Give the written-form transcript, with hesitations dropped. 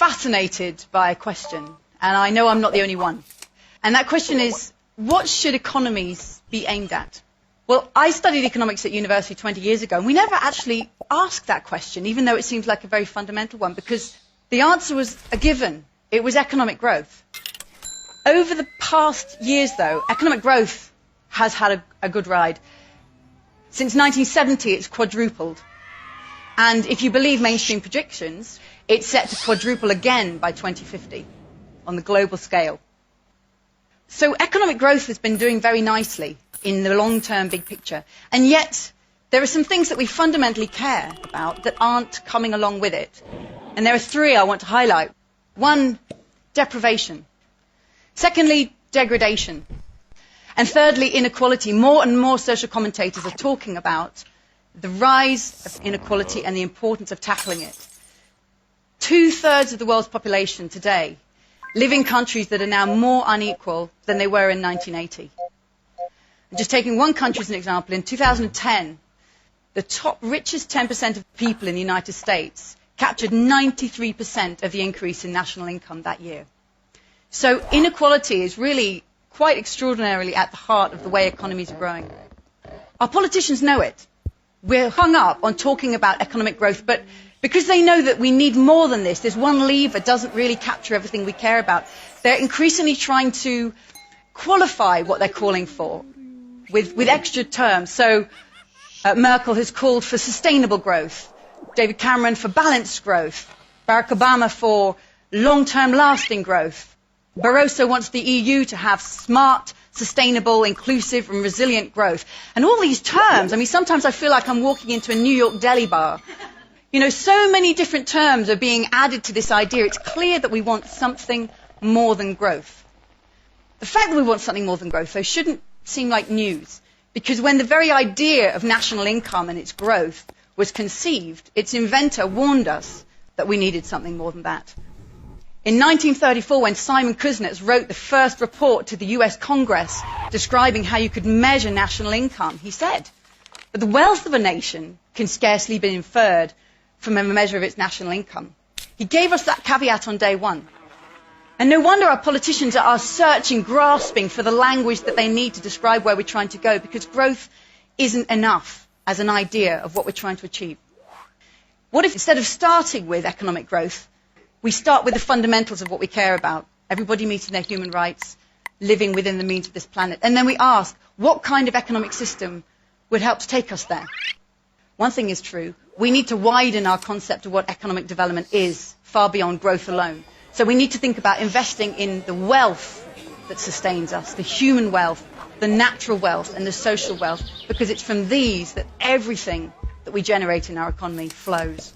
fascinated by a question, and I know I'm not the only one. And that question is, what should economies be aimed at? Well, I studied economics at university 20 years ago, and we never actually asked that question, even though it seems like a very fundamental one, because the answer was a given. It was economic growth. Over the past years, though, economic growth has had a good ride. Since 1970, it's quadrupled. And if you believe mainstream predictions, it's set to quadruple again by 2050 on the global scale. So economic growth has been doing very nicely in the long-term big picture. And yet, there are some things that we fundamentally care about that aren't coming along with it. And there are three I want to highlight. One, deprivation. Secondly, degradation. And thirdly, inequality. More and more social commentators are talking about the rise of inequality and the importance of tackling it. 2/3 of the world's population today live in countries that are now more unequal than they were in 1980. Just taking one country as an example, in 2010, the top richest 10% of people in the United States captured 93% of the increase in national income that year. So inequality is really quite extraordinarily at the heart of the way economies are growing. Our politicians know it. We're hung up on talking about economic growth, but because they know that we need more than this one lever doesn't really capture everything we care about, they're increasingly trying to qualify what they're calling for with extra terms. So Merkel has called for sustainable growth, David Cameron for balanced growth, Barack Obama for long-term lasting growth. Barroso wants the EU to have smart, sustainable, inclusive and resilient growth. And all these terms, I mean, sometimes I feel like I'm walking into a New York deli bar. You know, so many different terms are being added to this idea. It's clear that we want something more than growth. The fact that we want something more than growth, though, shouldn't seem like news, because when the very idea of national income and its growth was conceived, its inventor warned us that we needed something more than that. In 1934, when Simon Kuznets wrote the first report to the US Congress describing how you could measure national income, he said that the wealth of a nation can scarcely be inferred from a measure of its national income. He gave us that caveat on day one. And no wonder our politicians are searching, grasping for the language that they need to describe where we're trying to go, because growth isn't enough as an idea of what we're trying to achieve. What if instead of starting with economic growth, we start with the fundamentals of what we care about, everybody meeting their human rights, living within the means of this planet, and then we ask, what kind of economic system would help to take us there? One thing is true, we need to widen our concept of what economic development is, far beyond growth alone. So we need to think about investing in the wealth that sustains us, the human wealth, the natural wealth and the social wealth, because it's from these that everything that we generate in our economy flows.